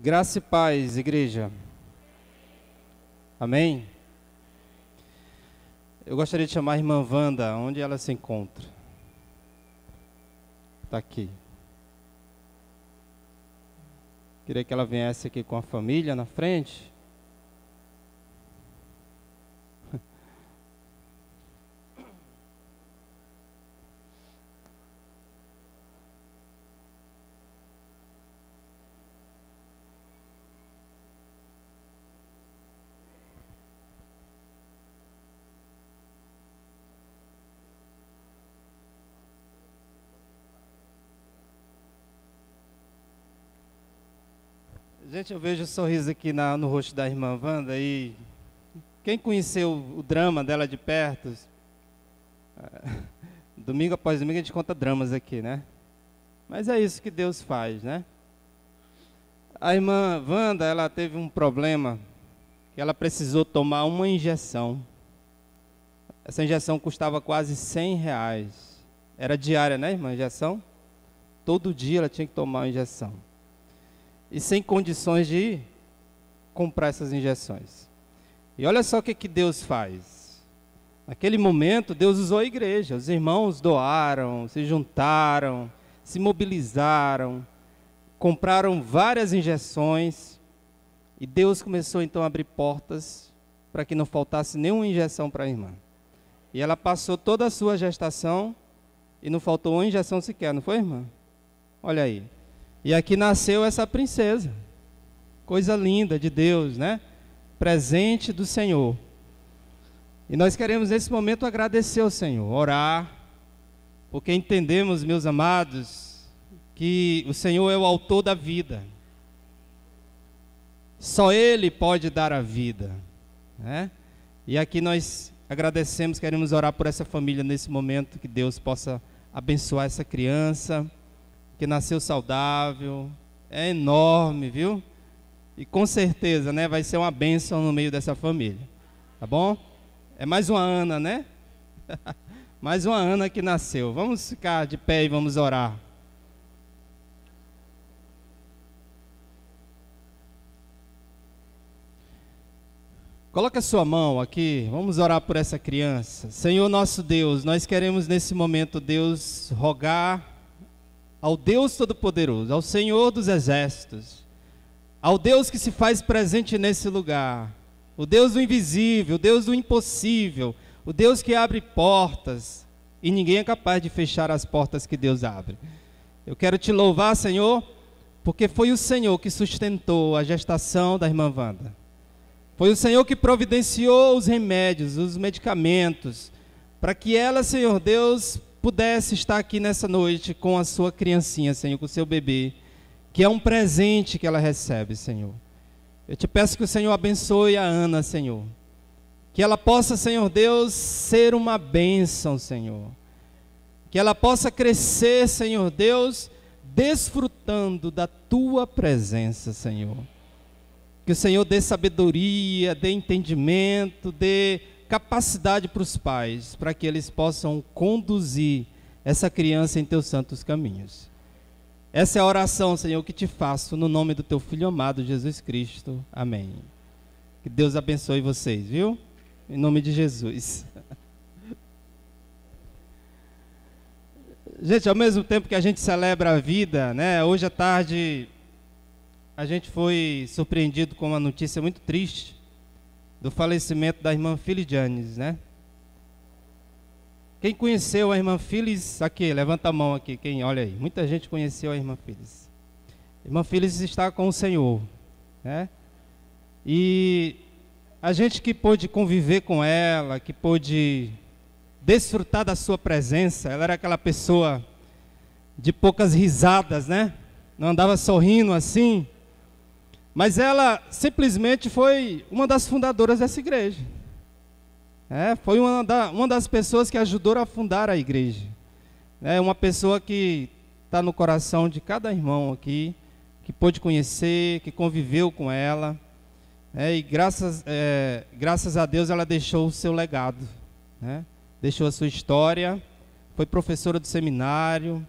Graça e paz, igreja. Amém? Eu gostaria de chamar a irmã Wanda, onde ela se encontra. Está aqui. Queria que ela viesse aqui com a família na frente. Gente, eu vejo o sorriso aqui no rosto da irmã Wanda e quem conheceu o drama dela de perto, domingo após domingo a gente conta dramas aqui, né? Mas é isso que Deus faz, né? A irmã Wanda, ela teve um problema que ela precisou tomar uma injeção. Essa injeção custava quase R$100. Era diária, né, irmã? Injeção? Todo dia ela tinha que tomar uma injeção. E sem condições de comprar essas injeções. E olha só o que Deus faz. Naquele momento, Deus usou a igreja. Os irmãos doaram, se juntaram, se mobilizaram, compraram várias injeções. E Deus começou então a abrir portas para que não faltasse nenhuma injeção para a irmã. E ela passou toda a sua gestação e não faltou uma injeção sequer, não foi, irmã? Olha aí. E aqui nasceu essa princesa. Coisa linda de Deus, né? Presente do Senhor. E nós queremos nesse momento agradecer ao Senhor, orar, porque entendemos, meus amados, que o Senhor é o autor da vida. Só Ele pode dar a vida, né? E aqui nós agradecemos, queremos orar por essa família nesse momento, que Deus possa abençoar essa criança, que nasceu saudável, é enorme, viu? E com certeza, né, vai ser uma bênção no meio dessa família, tá bom? É mais uma Ana, né? Mais uma Ana que nasceu. Vamos ficar de pé e vamos orar. Coloque a sua mão aqui, vamos orar por essa criança. Senhor nosso Deus, nós queremos nesse momento, Deus, rogar ao Deus Todo-Poderoso, ao Senhor dos Exércitos, ao Deus que se faz presente nesse lugar, o Deus do invisível, o Deus do impossível, o Deus que abre portas, e ninguém é capaz de fechar as portas que Deus abre. Eu quero te louvar, Senhor, porque foi o Senhor que sustentou a gestação da irmã Wanda. Foi o Senhor que providenciou os remédios, os medicamentos, para que ela, Senhor Deus, pudesse estar aqui nessa noite com a sua criancinha, Senhor, com o seu bebê, que é um presente que ela recebe, Senhor. Eu te peço que o Senhor abençoe a Ana, Senhor. Que ela possa, Senhor Deus, ser uma bênção, Senhor. Que ela possa crescer, Senhor Deus, desfrutando da tua presença, Senhor. Que o Senhor dê sabedoria, dê entendimento, dê capacidade para os pais, para que eles possam conduzir essa criança em teus santos caminhos. Essa é a oração, Senhor, que te faço no nome do teu Filho amado, Jesus Cristo. Amém. Que Deus abençoe vocês, viu? Em nome de Jesus. Gente, ao mesmo tempo que a gente celebra a vida, né? Hoje à tarde a gente foi surpreendido com uma notícia muito triste do falecimento da irmã Phyllis Janes, né? Quem conheceu a irmã Phyllis, aqui, levanta a mão aqui, quem, olha aí, muita gente conheceu a irmã Phyllis. A irmã Phyllis está com o Senhor, né? E a gente que pôde conviver com ela, que pôde desfrutar da sua presença, ela era aquela pessoa de poucas risadas, né? Não andava sorrindo assim. Mas ela simplesmente foi uma das fundadoras dessa igreja. Foi uma das pessoas que ajudou a fundar a igreja. Uma pessoa que está no coração de cada irmão aqui, que pôde conhecer, que conviveu com ela. E graças a Deus ela deixou o seu legado. Deixou a sua história, foi professora do seminário.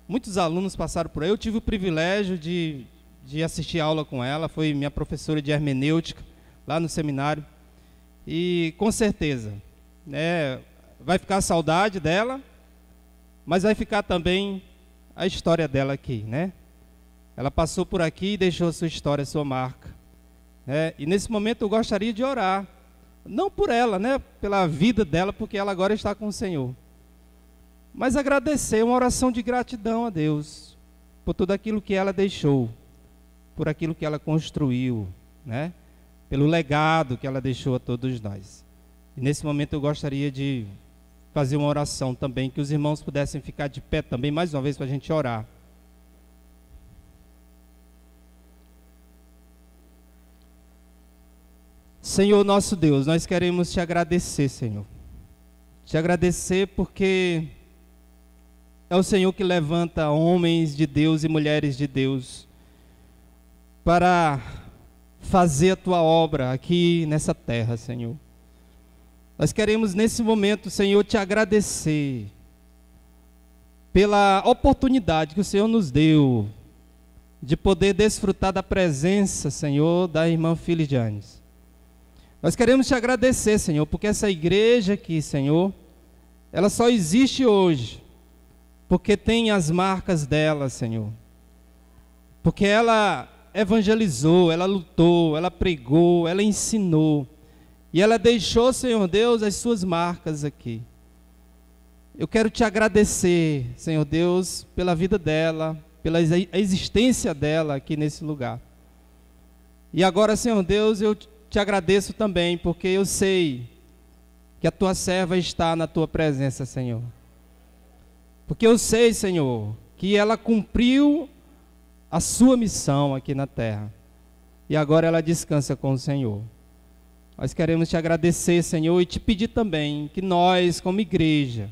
Muitos alunos passaram por aí. Eu tive o privilégio de de assistir aula com ela, foi minha professora de hermenêutica lá no seminário. E com certeza, né, vai ficar a saudade dela, mas vai ficar também a história dela aqui, né? Ela passou por aqui e deixou a sua história, a sua marca, né? E nesse momento eu gostaria de orar, não por ela, né, pela vida dela, porque ela agora está com o Senhor, mas agradecer, uma oração de gratidão a Deus, por tudo aquilo que ela deixou, por aquilo que ela construiu, né? Pelo legado que ela deixou a todos nós. E nesse momento eu gostaria de fazer uma oração também, que os irmãos pudessem ficar de pé também, mais uma vez, para a gente orar. Senhor nosso Deus, nós queremos te agradecer, Senhor. Te agradecer porque é o Senhor que levanta homens de Deus e mulheres de Deus para fazer a tua obra aqui nessa terra, Senhor. Nós queremos nesse momento, Senhor, te agradecer pela oportunidade que o Senhor nos deu de poder desfrutar da presença, Senhor, da irmã Filijanes. Nós queremos te agradecer, Senhor, porque essa igreja aqui, Senhor, ela só existe hoje porque tem as marcas dela, Senhor. Porque ela evangelizou, ela lutou, ela pregou, ela ensinou. E ela deixou, Senhor Deus, as suas marcas aqui. Eu quero te agradecer, Senhor Deus, pela vida dela, pela existência dela aqui nesse lugar. E agora, Senhor Deus, eu te agradeço também, porque eu sei que a tua serva está na tua presença, Senhor. Porque eu sei, Senhor, que ela cumpriu a sua missão aqui na terra. E agora ela descansa com o Senhor. Nós queremos te agradecer, Senhor, e te pedir também que nós, como igreja,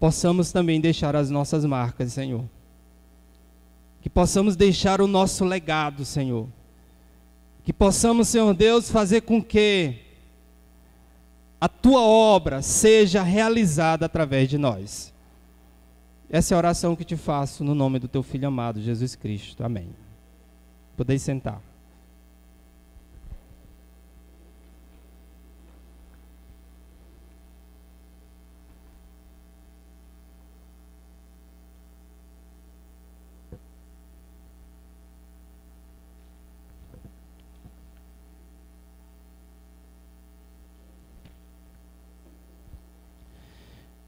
possamos também deixar as nossas marcas, Senhor. Que possamos deixar o nosso legado, Senhor. Que possamos, Senhor Deus, fazer com que a tua obra seja realizada através de nós. Essa é a oração que te faço no nome do teu Filho amado, Jesus Cristo. Amém. Podeis sentar.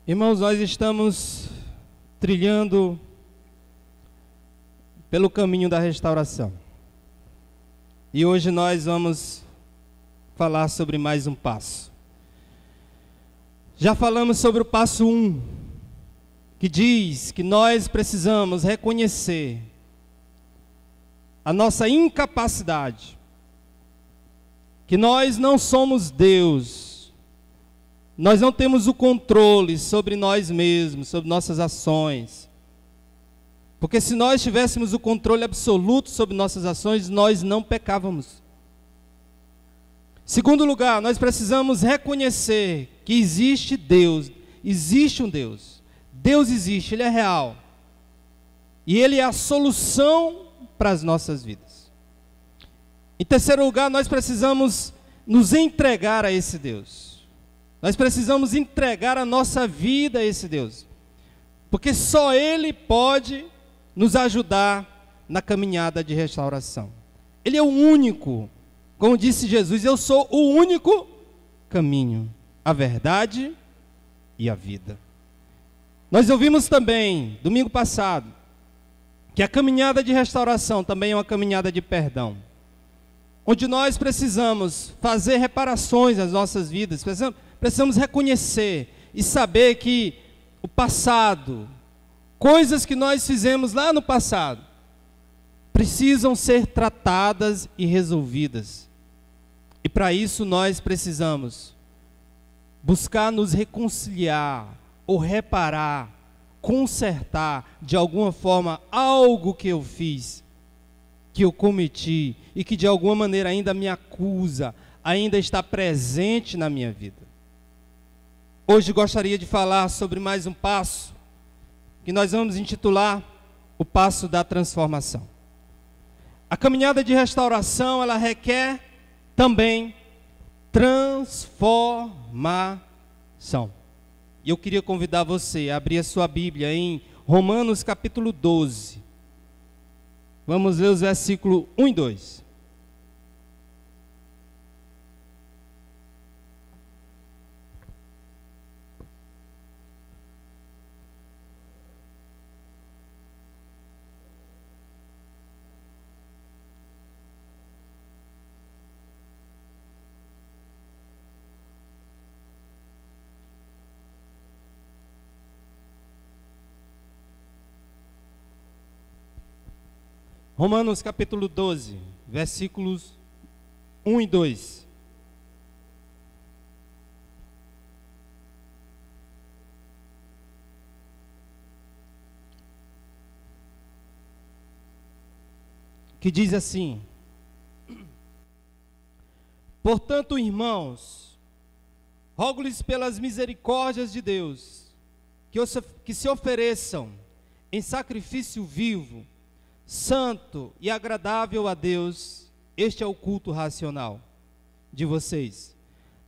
Irmãos, nós estamos trilhando pelo caminho da restauração. E hoje nós vamos falar sobre mais um passo. Já falamos sobre o passo 1, que diz que nós precisamos reconhecer a nossa incapacidade, que nós não somos Deus. Nós não temos o controle sobre nós mesmos, sobre nossas ações. Porque se nós tivéssemos o controle absoluto sobre nossas ações, nós não pecávamos. Segundo lugar, nós precisamos reconhecer que existe Deus, existe um Deus. Deus existe, Ele é real. E Ele é a solução para as nossas vidas. Em terceiro lugar, nós precisamos nos entregar a esse Deus. Nós precisamos entregar a nossa vida a esse Deus, porque só Ele pode nos ajudar na caminhada de restauração. Ele é o único, como disse Jesus, eu sou o único caminho, a verdade e a vida. Nós ouvimos também, domingo passado, que a caminhada de restauração também é uma caminhada de perdão, onde nós precisamos fazer reparações nas nossas vidas, precisamos reconhecer e saber que o passado, coisas que nós fizemos lá no passado, precisam ser tratadas e resolvidas. E para isso nós precisamos buscar nos reconciliar ou reparar, consertar de alguma forma algo que eu fiz, que eu cometi e que de alguma maneira ainda me acusa, ainda está presente na minha vida. Hoje gostaria de falar sobre mais um passo, que nós vamos intitular o passo da transformação. A caminhada de restauração, ela requer também transformação. E eu queria convidar você a abrir a sua Bíblia em Romanos capítulo 12. Vamos ler os versículos 1 e 2. Romanos capítulo 12, versículos 1 e 2. Que diz assim: portanto, irmãos, rogo-lhes pelas misericórdias de Deus, que se ofereçam em sacrifício vivo, santo e agradável a Deus, este é o culto racional de vocês.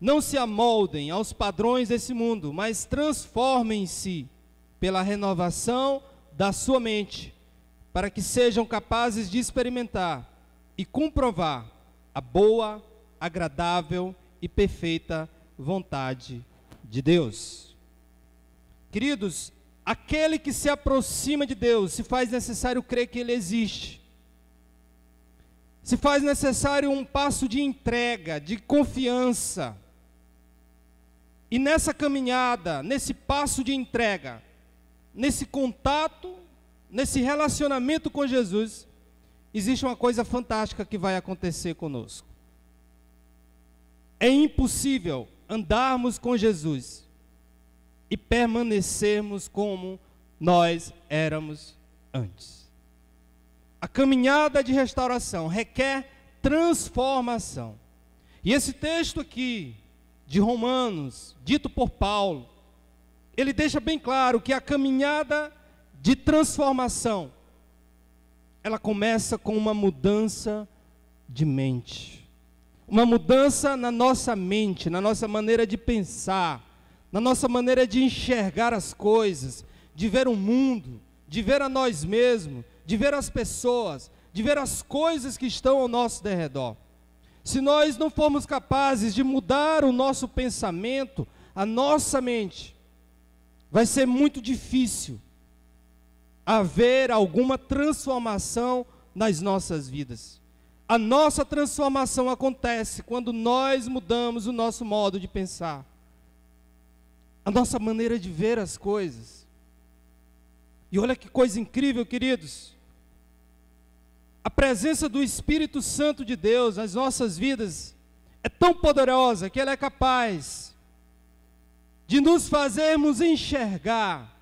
Não se amoldem aos padrões desse mundo, mas transformem-se pela renovação da sua mente, para que sejam capazes de experimentar e comprovar a boa, agradável e perfeita vontade de Deus. Queridos, aquele que se aproxima de Deus, se faz necessário crer que Ele existe. Se faz necessário um passo de entrega, de confiança. E nessa caminhada, nesse passo de entrega, nesse contato, nesse relacionamento com Jesus, existe uma coisa fantástica que vai acontecer conosco. É impossível andarmos com Jesus e permanecermos como nós éramos antes. A caminhada de restauração requer transformação. E esse texto aqui, de Romanos, dito por Paulo, ele deixa bem claro que a caminhada de transformação, ela começa com uma mudança de mente. Uma mudança na nossa mente, na nossa maneira de pensar, na nossa maneira de enxergar as coisas, de ver o mundo, de ver a nós mesmos, de ver as pessoas, de ver as coisas que estão ao nosso derredor. Se nós não formos capazes de mudar o nosso pensamento, a nossa mente, vai ser muito difícil haver alguma transformação nas nossas vidas. A nossa transformação acontece quando nós mudamos o nosso modo de pensar, a nossa maneira de ver as coisas. E olha que coisa incrível, queridos. A presença do Espírito Santo de Deus nas nossas vidas é tão poderosa que ela é capaz de nos fazermos enxergar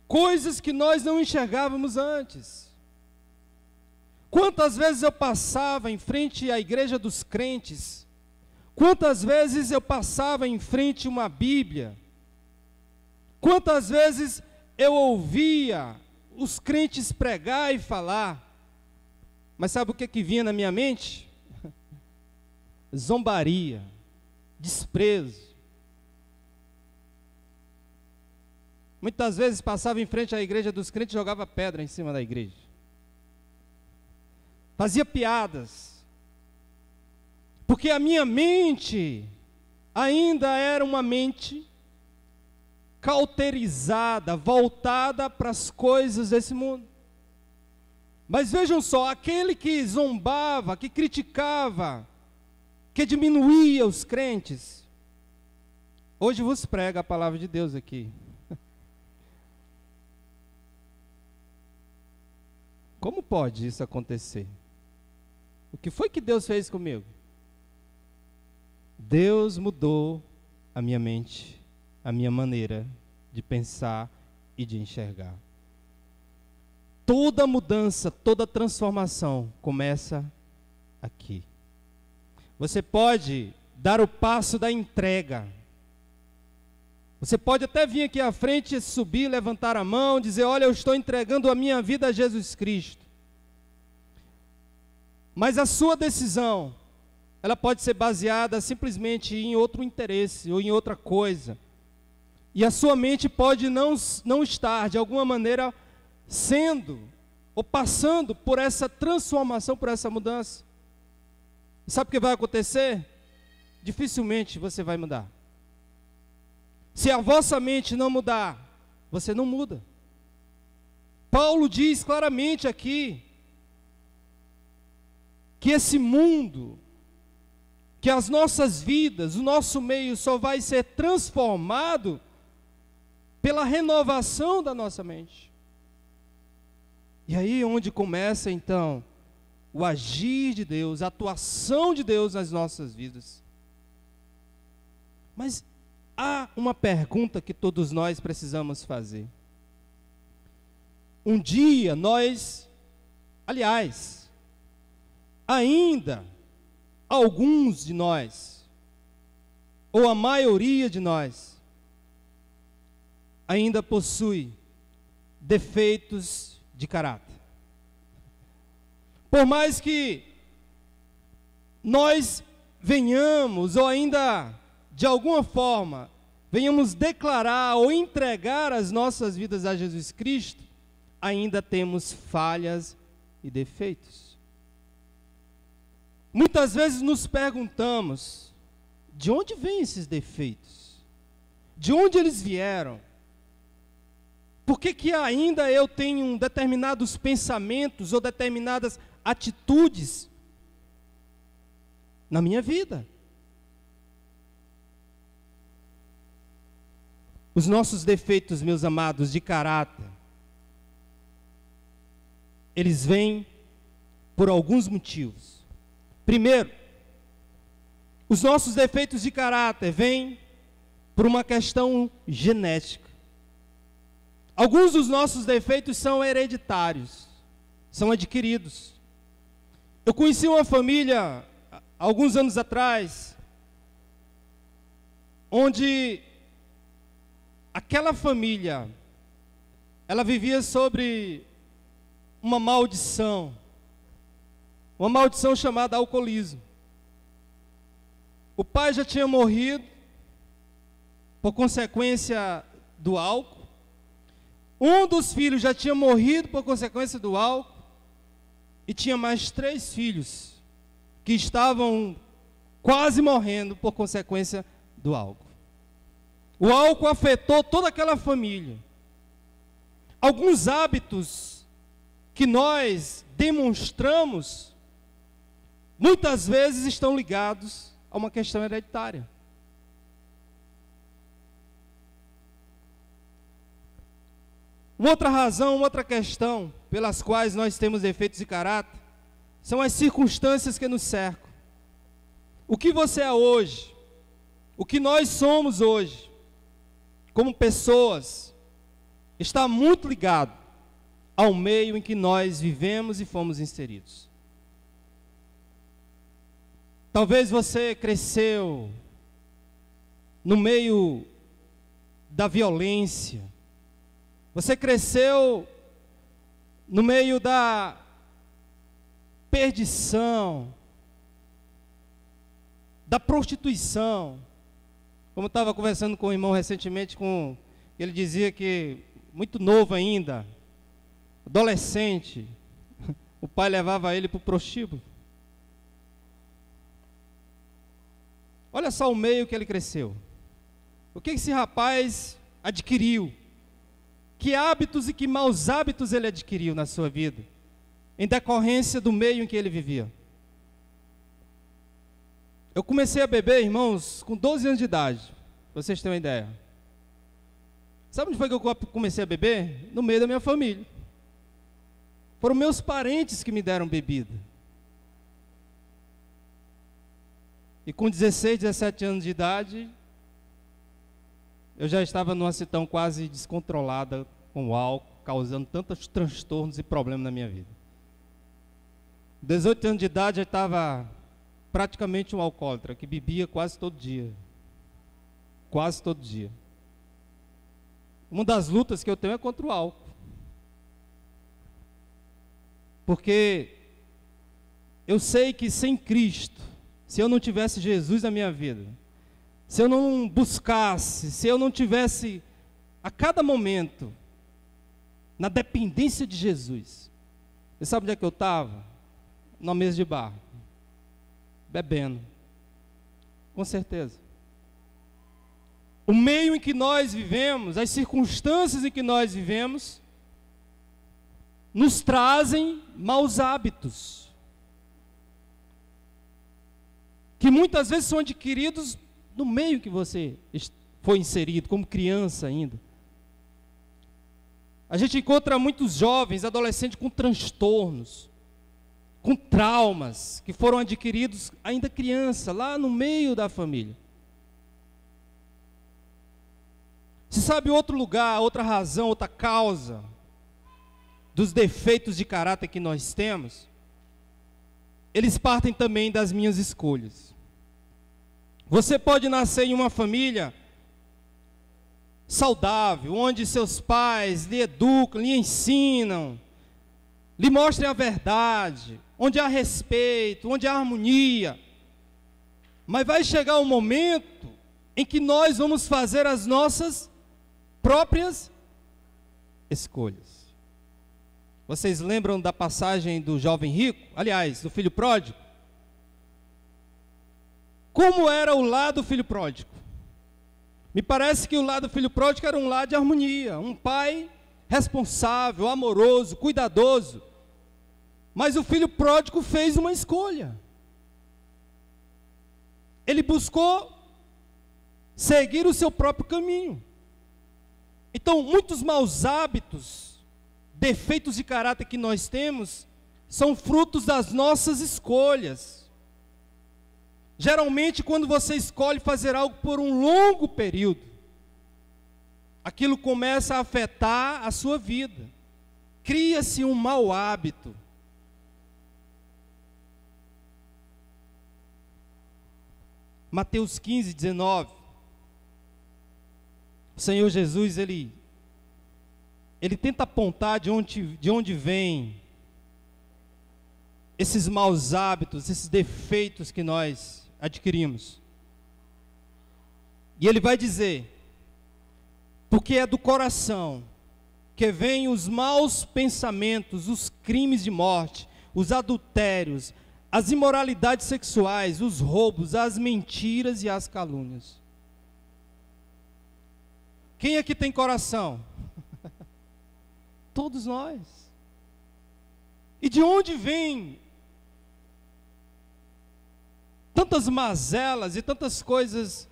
coisas que nós não enxergávamos antes. Quantas vezes eu passava em frente à igreja dos crentes, quantas vezes eu passava em frente a uma Bíblia, quantas vezes eu ouvia os crentes pregar e falar, mas sabe o que vinha na minha mente? Zombaria, desprezo. Muitas vezes passava em frente à igreja dos crentes e jogava pedra em cima da igreja. Fazia piadas. Porque a minha mente ainda era uma mente cauterizada, voltada para as coisas desse mundo. Mas vejam só, aquele que zombava, que criticava, que diminuía os crentes, hoje vos prega a palavra de Deus aqui. Como pode isso acontecer? O que foi que Deus fez comigo? Deus mudou a minha mente, a minha maneira de pensar e de enxergar. Toda mudança, toda transformação começa aqui. Você pode dar o passo da entrega. Você pode até vir aqui à frente, subir, levantar a mão, dizer: olha, eu estou entregando a minha vida a Jesus Cristo. Mas a sua decisão, ela pode ser baseada simplesmente em outro interesse ou em outra coisa. E a sua mente pode não estar, de alguma maneira, sendo ou passando por essa transformação, por essa mudança. E sabe o que vai acontecer? Dificilmente você vai mudar. Se a vossa mente não mudar, você não muda. Paulo diz claramente aqui que esse mundo, que as nossas vidas, o nosso meio só vai ser transformado pela renovação da nossa mente. E aí onde começa então o agir de Deus, a atuação de Deus nas nossas vidas. Mas há uma pergunta que todos nós precisamos fazer. Um dia aliás, ainda alguns de nós, ou a maioria de nós, ainda possui defeitos de caráter. Por mais que nós venhamos, ou ainda de alguma forma, venhamos declarar ou entregar as nossas vidas a Jesus Cristo, ainda temos falhas e defeitos. Muitas vezes nos perguntamos, de onde vêm esses defeitos? De onde eles vieram? Por que ainda eu tenho determinados pensamentos ou determinadas atitudes na minha vida? Os nossos defeitos, meus amados, de caráter, eles vêm por alguns motivos. Primeiro, os nossos defeitos de caráter vêm por uma questão genética. Alguns dos nossos defeitos são hereditários, são adquiridos. Eu conheci uma família, alguns anos atrás, onde aquela família, ela vivia sobre uma maldição chamada alcoolismo. O pai já tinha morrido por consequência do álcool. Um dos filhos já tinha morrido por consequência do álcool. E tinha mais 3 filhos que estavam quase morrendo por consequência do álcool. O álcool afetou toda aquela família. Alguns hábitos que nós demonstramos, muitas vezes estão ligados a uma questão hereditária. Uma outra razão, uma outra questão pelas quais nós temos defeitos de caráter, são as circunstâncias que nos cercam. O que você é hoje, o que nós somos hoje, como pessoas, está muito ligado ao meio em que nós vivemos e fomos inseridos. Talvez você cresceu no meio da violência, você cresceu no meio da perdição, da prostituição. Como eu estava conversando com um irmão recentemente, ele dizia que, muito novo ainda, adolescente, o pai levava ele para o prostíbulo. Olha só o meio que ele cresceu. O que esse rapaz adquiriu? Que hábitos e que maus hábitos ele adquiriu na sua vida, em decorrência do meio em que ele vivia? Eu comecei a beber, irmãos, com 12 anos de idade, para vocês terem uma ideia. Sabe onde foi que eu comecei a beber? No meio da minha família. Foram meus parentes que me deram bebida. E com 16, 17 anos de idade, eu já estava numa situação quase descontrolada com o álcool, causando tantos transtornos e problemas na minha vida. 18 anos de idade, eu estava praticamente um alcoólatra, que bebia quase todo dia. Quase todo dia. Uma das lutas que eu tenho é contra o álcool. Porque eu sei que sem Cristo, se eu não tivesse Jesus na minha vida, se eu não buscasse, se eu não tivesse a cada momento na dependência de Jesus, você sabe onde é que eu estava? Na mesa de bar, bebendo, com certeza. O meio em que nós vivemos, as circunstâncias em que nós vivemos, nos trazem maus hábitos, que muitas vezes são adquiridos no meio que você foi inserido, como criança ainda. A gente encontra muitos jovens, adolescentes com transtornos, com traumas, que foram adquiridos ainda criança, lá no meio da família. Você sabe outro lugar, outra razão, outra causa dos defeitos de caráter que nós temos? Eles partem também das minhas escolhas. Você pode nascer em uma família saudável, onde seus pais lhe educam, lhe ensinam, lhe mostrem a verdade, onde há respeito, onde há harmonia. Mas vai chegar um momento em que nós vamos fazer as nossas próprias escolhas. Vocês lembram da passagem do jovem rico? Aliás, do filho pródigo? Como era o lar do filho pródigo? Me parece que o lar do filho pródigo era um lar de harmonia, um pai responsável, amoroso, cuidadoso. Mas o filho pródigo fez uma escolha. Ele buscou seguir o seu próprio caminho. Então, muitos maus hábitos, defeitos de caráter que nós temos, são frutos das nossas escolhas. Geralmente, quando você escolhe fazer algo por um longo período, aquilo começa a afetar a sua vida. Cria-se um mau hábito. Mateus 15, 19. O Senhor Jesus, Ele tenta apontar de onde vem esses maus hábitos, esses defeitos que nós adquirimos. E Ele vai dizer, porque é do coração que vêm os maus pensamentos, os crimes de morte, os adultérios, as imoralidades sexuais, os roubos, as mentiras e as calúnias. Quem aqui tem coração? Todos nós. E de onde vem tantas mazelas e tantas coisas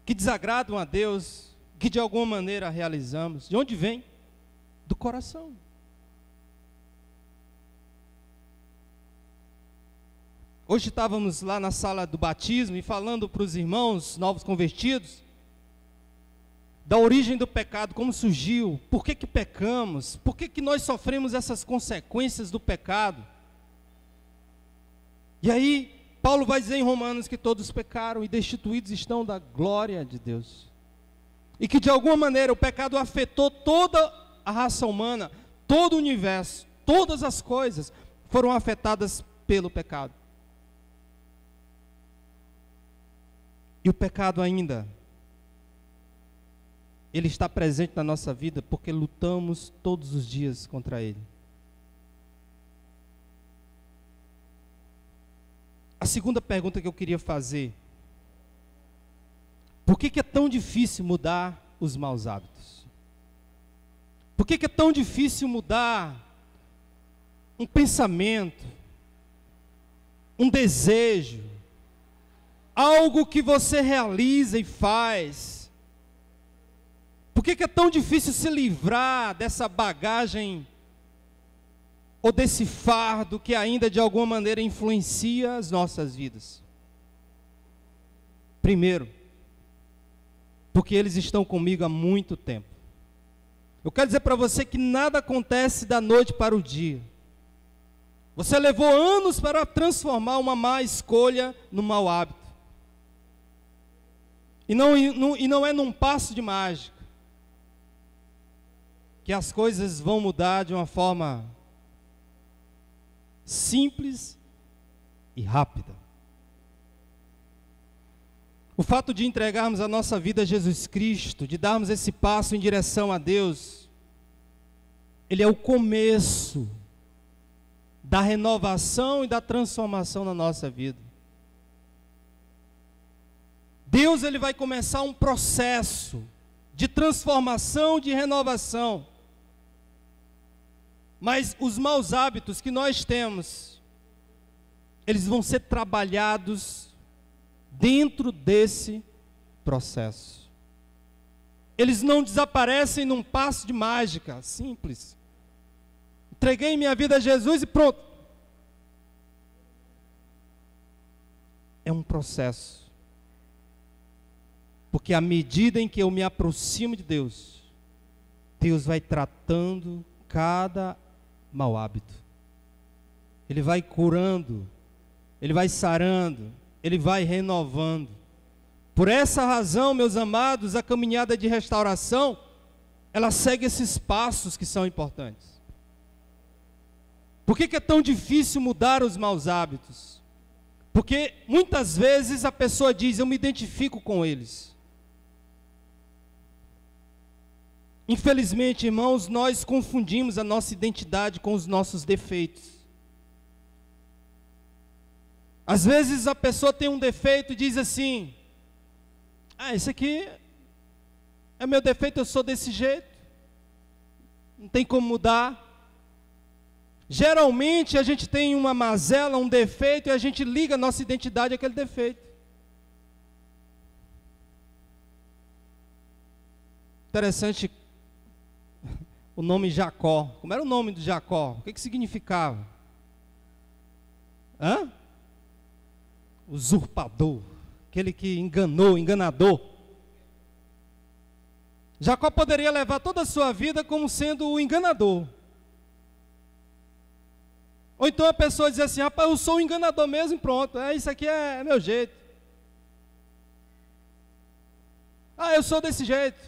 que desagradam a Deus, que de alguma maneira realizamos? De onde vem? Do coração. Hoje estávamos lá na sala do batismo e falando para os irmãos novos convertidos da origem do pecado, como surgiu, por que pecamos, por que nós sofremos essas consequências do pecado. E aí, Paulo vai dizer em Romanos que todos pecaram e destituídos estão da glória de Deus. E que de alguma maneira o pecado afetou toda a raça humana, todo o universo, todas as coisas foram afetadas pelo pecado. E o pecado ainda, ele está presente na nossa vida porque lutamos todos os dias contra ele. A segunda pergunta que eu queria fazer: por que é tão difícil mudar os maus hábitos? Por que é tão difícil mudar um pensamento, um desejo, algo que você realiza e faz? Por que é tão difícil se livrar dessa bagagem ou desse fardo que ainda de alguma maneira influencia as nossas vidas? Primeiro, porque eles estão comigo há muito tempo. Eu quero dizer para você que nada acontece da noite para o dia. Você levou anos para transformar uma má escolha num mau hábito. E não é num passo de mágica que as coisas vão mudar de uma forma simples e rápida. O fato de entregarmos a nossa vida a Jesus Cristo, de darmos esse passo em direção a Deus, ele é o começo da renovação e da transformação na nossa vida. Deus, ele vai começar um processo de transformação, de renovação. Mas os maus hábitos que nós temos, eles vão ser trabalhados dentro desse processo. Eles não desaparecem num passo de mágica, simples. Entreguei minha vida a Jesus e pronto. É um processo. Porque à medida em que eu me aproximo de Deus, Deus vai tratando cada mau hábito. Ele vai curando, Ele vai sarando, Ele vai renovando. Por essa razão, meus amados, a caminhada de restauração, ela segue esses passos que são importantes. Por que é tão difícil mudar os maus hábitos? Porque muitas vezes a pessoa diz, eu me identifico com eles. Infelizmente, irmãos, nós confundimos a nossa identidade com os nossos defeitos. Às vezes a pessoa tem um defeito e diz assim, esse aqui é meu defeito, eu sou desse jeito, não tem como mudar. Geralmente a gente tem uma mazela, um defeito, e a gente liga a nossa identidade àquele defeito. Interessante o nome Jacó. Como era o nome de Jacó? O que significava? Usurpador, aquele que enganou, enganador. Jacó poderia levar toda a sua vida como sendo o enganador. Ou então a pessoa diz assim, rapaz, eu sou um enganador mesmo e pronto, isso aqui é meu jeito. Eu sou desse jeito.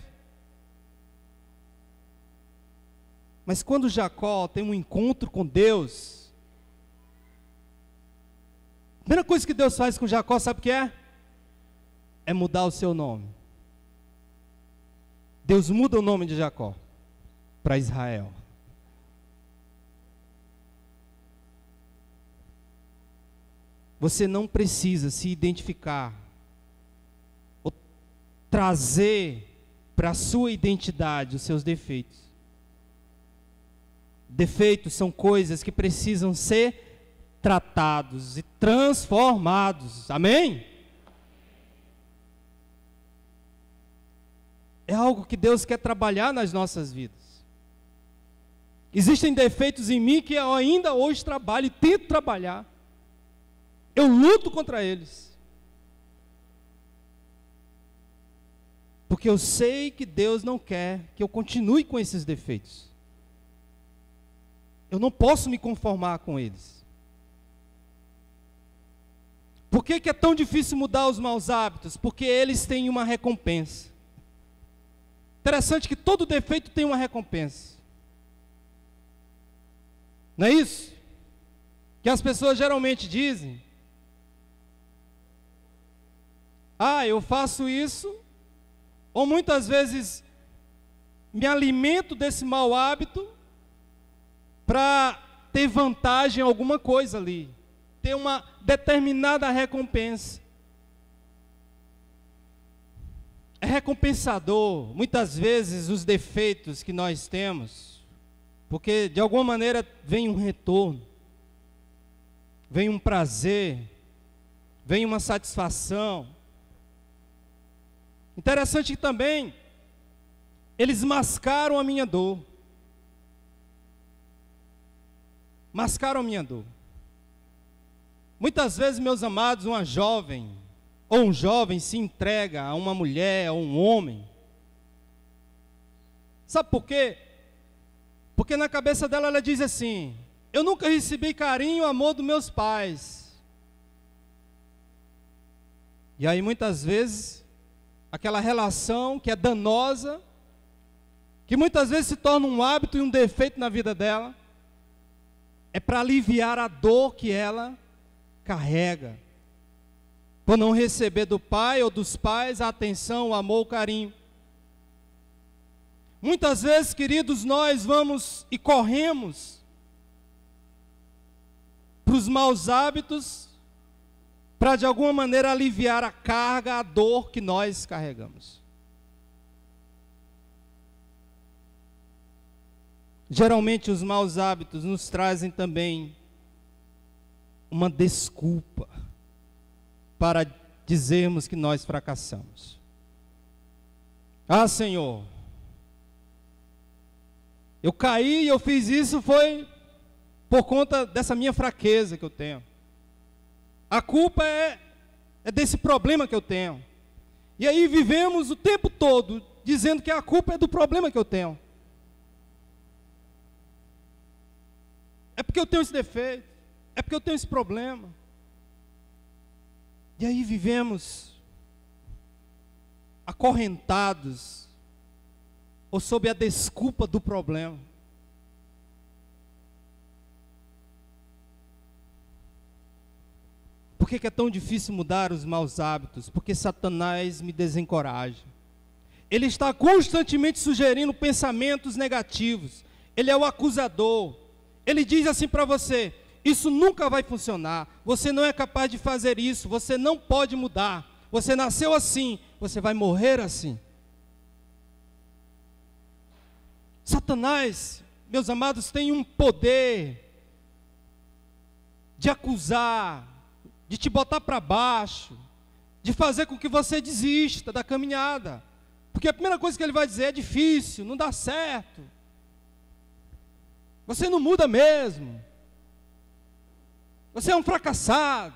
Mas quando Jacó tem um encontro com Deus, a primeira coisa que Deus faz com Jacó, sabe o que é? É mudar o seu nome. Deus muda o nome de Jacó para Israel. Você não precisa se identificar ou trazer para a sua identidade os seus defeitos. Defeitos são coisas que precisam ser tratados e transformados. Amém? É algo que Deus quer trabalhar nas nossas vidas. Existem defeitos em mim que eu ainda hoje trabalho e tento trabalhar. Eu luto contra eles. Porque eu sei que Deus não quer que eu continue com esses defeitos. Eu não posso me conformar com eles. Por que é tão difícil mudar os maus hábitos? Porque eles têm uma recompensa. Interessante que todo defeito tem uma recompensa. Não é isso? Que as pessoas geralmente dizem, eu faço isso, ou muitas vezes me alimento desse mau hábito para ter vantagem em alguma coisa ali, ter uma determinada recompensa. É recompensador, muitas vezes, os defeitos que nós temos, porque de alguma maneira vem um retorno, vem um prazer, vem uma satisfação. Interessante que também, eles mascaram a minha dor. Mascaram a minha dor. Muitas vezes, meus amados, uma jovem, ou um jovem se entrega a uma mulher, ou um homem. Sabe por quê? Porque na cabeça dela ela diz assim, eu nunca recebi carinho e amor dos meus pais. E aí muitas vezes, aquela relação que é danosa, que muitas vezes se torna um hábito e um defeito na vida dela, é para aliviar a dor que ela carrega, por não receber do pai ou dos pais a atenção, o amor, o carinho. Muitas vezes, queridos, nós vamos e corremos para os maus hábitos, para de alguma maneira aliviar a carga, a dor que nós carregamos. Geralmente os maus hábitos nos trazem também uma desculpa para dizermos que nós fracassamos. Ah, Senhor, eu caí e eu fiz isso foi por conta dessa minha fraqueza que eu tenho. A culpa é desse problema que eu tenho. E aí vivemos o tempo todo dizendo que a culpa é do problema que eu tenho. É porque eu tenho esse defeito, é porque eu tenho esse problema. E aí vivemos acorrentados, ou sob a desculpa do problema. Por que é tão difícil mudar os maus hábitos? Porque Satanás me desencoraja. Ele está constantemente sugerindo pensamentos negativos. Ele é o acusador. Ele diz assim para você: isso nunca vai funcionar, você não é capaz de fazer isso, você não pode mudar, você nasceu assim, você vai morrer assim. Satanás, meus amados, tem um poder de acusar, de te botar para baixo, de fazer com que você desista da caminhada, porque a primeira coisa que ele vai dizer é difícil, não dá certo, você não muda mesmo, você é um fracassado,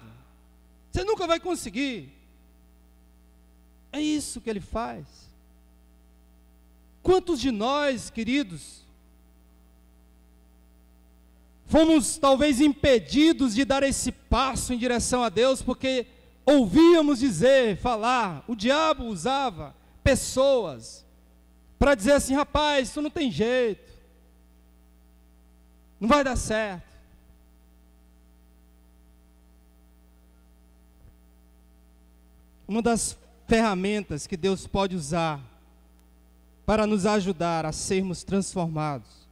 você nunca vai conseguir. É isso que ele faz. Quantos de nós, queridos, fomos talvez impedidos de dar esse passo em direção a Deus, porque ouvíamos dizer, falar, o diabo usava pessoas para dizer assim: rapaz, isso não tem jeito, não vai dar certo. Uma das ferramentas que Deus pode usar para nos ajudar a sermos transformados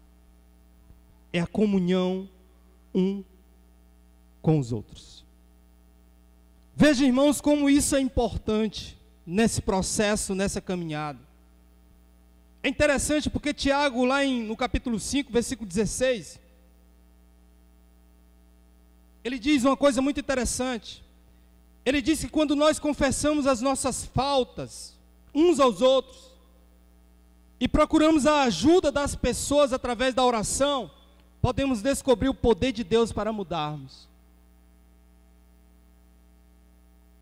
é a comunhão um com os outros. Veja, irmãos, como isso é importante nesse processo, nessa caminhada. É interessante porque Tiago, lá no capítulo 5, versículo 16, ele diz uma coisa muito interessante. Ele diz que quando nós confessamos as nossas faltas uns aos outros e procuramos a ajuda das pessoas através da oração, podemos descobrir o poder de Deus para mudarmos.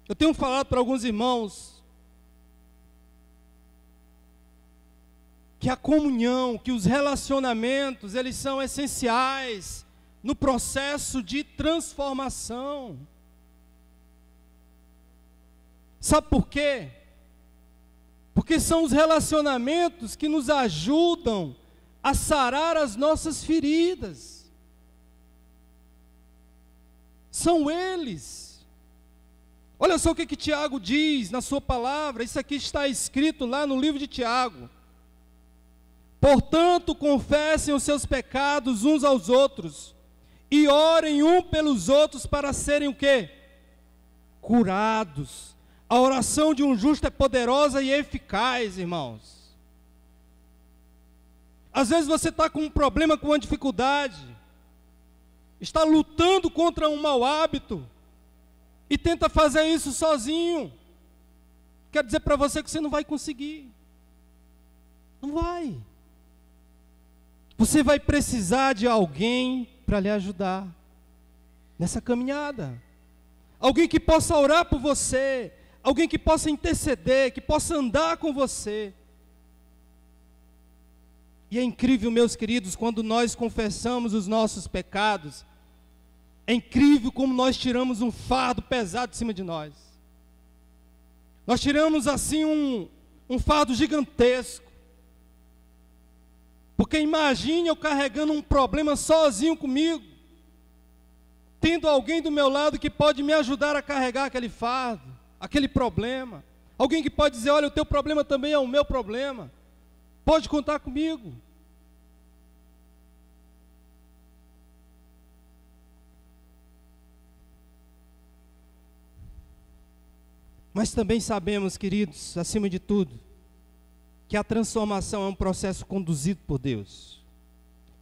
Eu tenho falado para alguns irmãos que a comunhão, que os relacionamentos, eles são essenciais no processo de transformação. Sabe por quê? Porque são os relacionamentos que nos ajudam a sarar as nossas feridas. São eles. Olha só o que Tiago diz na sua palavra. Isso aqui está escrito lá no livro de Tiago. Portanto, confessem os seus pecados uns aos outros e orem um pelos outros para serem o quê? Curados. A oração de um justo é poderosa e eficaz, irmãos. Às vezes você está com um problema, com uma dificuldade, está lutando contra um mau hábito e tenta fazer isso sozinho. Quero dizer para você que você não vai conseguir. Não vai. Você vai precisar de alguém para lhe ajudar nessa caminhada. Alguém que possa orar por você, alguém que possa interceder, que possa andar com você. E é incrível, meus queridos, quando nós confessamos os nossos pecados, é incrível como nós tiramos um fardo pesado de cima de nós. Nós tiramos assim um fardo gigantesco. Porque imagine eu carregando um problema sozinho comigo. tendo alguém do meu lado que pode me ajudar a carregar aquele fardo, aquele problema. Alguém que pode dizer, olha, o teu problema também é o meu problema. Pode contar comigo. Mas também sabemos, queridos, acima de tudo, que a transformação é um processo conduzido por Deus.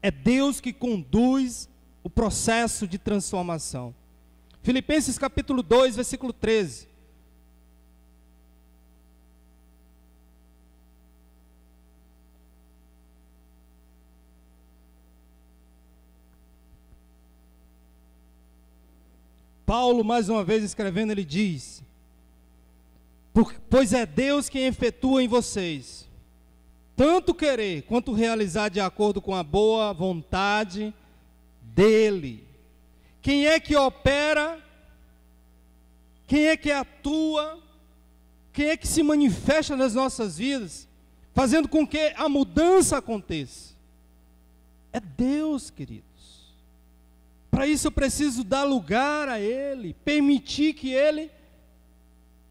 É Deus que conduz o processo de transformação. Filipenses capítulo 2, versículo 13. Paulo, mais uma vez escrevendo, ele diz: pois é Deus quem efetua em vocês tanto querer quanto realizar de acordo com a boa vontade dele. Quem é que opera? Quem é que atua? Quem é que se manifesta nas nossas vidas, fazendo com que a mudança aconteça? É Deus, queridos. Para isso eu preciso dar lugar a Ele, permitir que Ele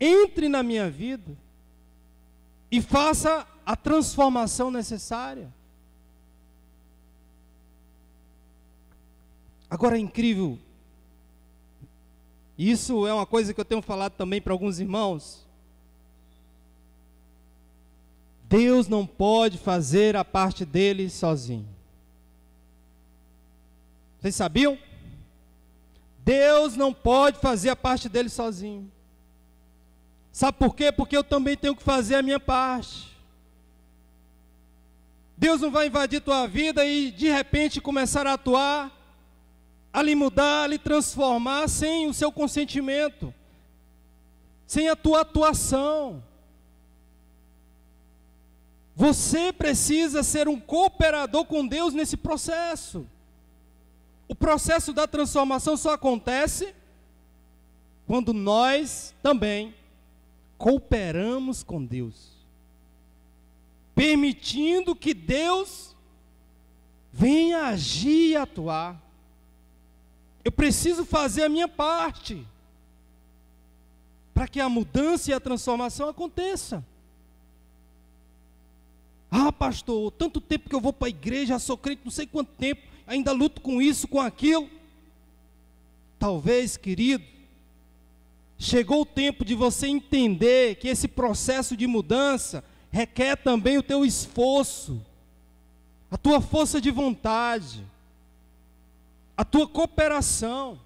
entre na minha vida e faça a transformação necessária. Agora é incrível, isso é uma coisa que eu tenho falado também para alguns irmãos. Deus não pode fazer a parte dele sozinho. Vocês sabiam? Deus não pode fazer a parte dele sozinho. Sabe por quê? Porque eu também tenho que fazer a minha parte. Deus não vai invadir tua vida e de repente começar a atuar, a lhe mudar, a lhe transformar sem o seu consentimento, sem a tua atuação. Você precisa ser um cooperador com Deus nesse processo. O processo da transformação só acontece quando nós também cooperamos com Deus, permitindo que Deus venha agir e atuar. Eu preciso fazer a minha parte para que a mudança e a transformação aconteça. Ah, pastor, tanto tempo que eu vou para a igreja, já sou crente, não sei quanto tempo, ainda luto com isso, com aquilo. Talvez, querido, chegou o tempo de você entender que esse processo de mudança requer também o teu esforço, a tua força de vontade, a tua cooperação.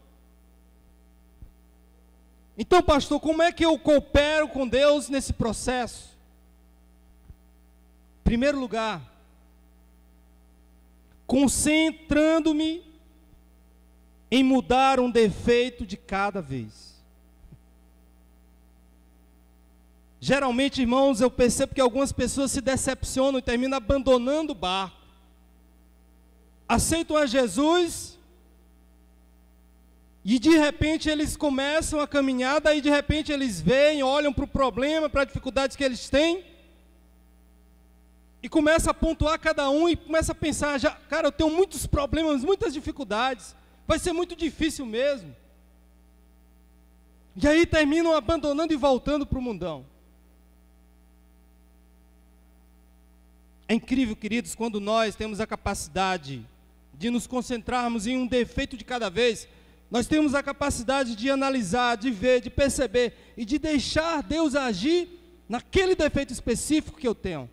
Então, pastor, como é que eu coopero com Deus nesse processo? Em primeiro lugar, concentrando-me em mudar um defeito de cada vez. Geralmente, irmãos, eu percebo que algumas pessoas se decepcionam e terminam abandonando o barco. Aceitam a Jesus e de repente eles começam a caminhada e de repente eles veem, olham para o problema, para as dificuldades que eles têm e começam a pontuar cada um e começam a pensar, já, cara, eu tenho muitos problemas, muitas dificuldades, vai ser muito difícil mesmo. E aí terminam abandonando e voltando para o mundão. É incrível, queridos, quando nós temos a capacidade de nos concentrarmos em um defeito de cada vez, nós temos a capacidade de analisar, de ver, de perceber e de deixar Deus agir naquele defeito específico que eu tenho.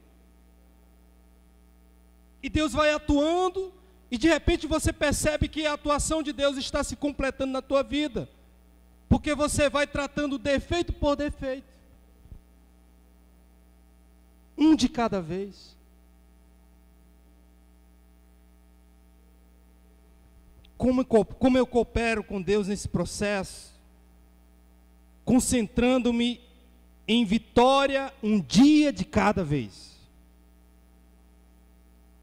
E Deus vai atuando e de repente você percebe que a atuação de Deus está se completando na tua vida, porque você vai tratando defeito por defeito, um de cada vez. Como eu coopero com Deus nesse processo? Concentrando-me em vitória um dia de cada vez.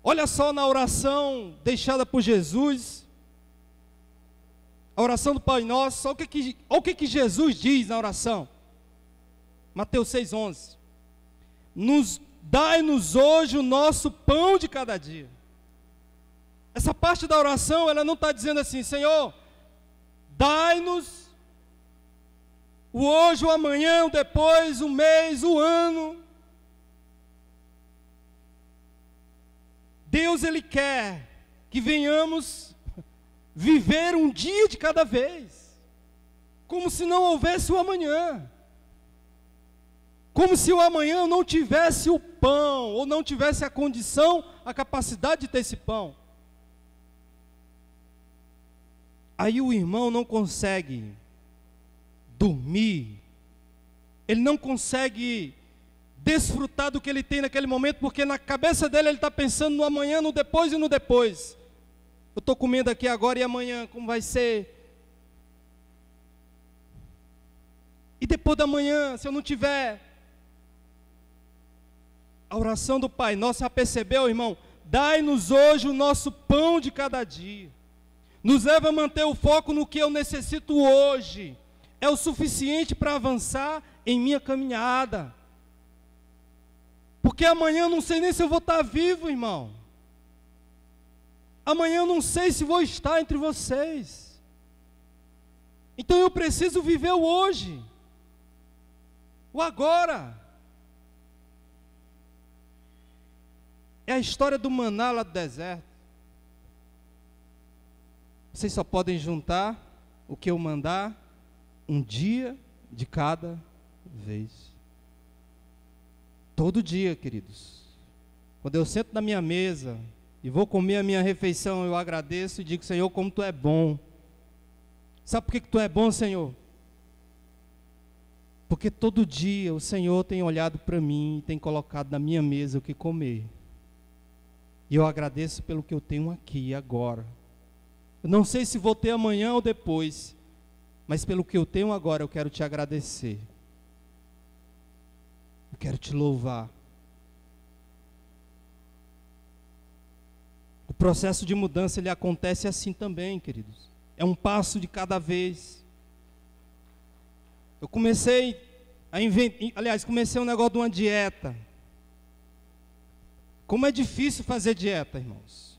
Olha só na oração deixada por Jesus, a oração do Pai Nosso, olha o que Jesus diz na oração. Mateus 6,11. Dai-nos hoje o nosso pão de cada dia. Essa parte da oração, ela não está dizendo assim, Senhor, Dai-nos o hoje, o amanhã, o depois, o mês, o ano. Deus, Ele quer que venhamos viver um dia de cada vez, como se não houvesse o amanhã, como se o amanhã não tivesse o pão, ou não tivesse a condição, a capacidade de ter esse pão. Aí o irmão não consegue dormir, ele não consegue desfrutar do que ele tem naquele momento, porque na cabeça dele ele está pensando no amanhã, no depois e no depois. Eu estou comendo aqui agora e amanhã, como vai ser? E depois da manhã, se eu não tiver a oração do Pai Nosso, já percebeu, irmão? Dai-nos hoje o nosso pão de cada dia. Nos leva a manter o foco no que eu necessito hoje. É o suficiente para avançar em minha caminhada. Porque amanhã eu não sei nem se eu vou estar vivo, irmão. Amanhã eu não sei se vou estar entre vocês. Então eu preciso viver o hoje. O agora. É a história do maná lá do deserto. Vocês só podem juntar o que eu mandar um dia de cada vez. Todo dia, queridos. Quando eu sento na minha mesa e vou comer a minha refeição, eu agradeço e digo: Senhor, como Tu é bom. Sabe por que Tu é bom, Senhor? Porque todo dia o Senhor tem olhado para mim e tem colocado na minha mesa o que comer. E eu agradeço pelo que eu tenho aqui agora. Eu não sei se vou ter amanhã ou depois, mas pelo que eu tenho agora eu quero Te agradecer. Eu quero Te louvar. O processo de mudança, ele acontece assim também, queridos. É um passo de cada vez. Eu comecei a comecei um negócio de uma dieta. Como é difícil fazer dieta, irmãos.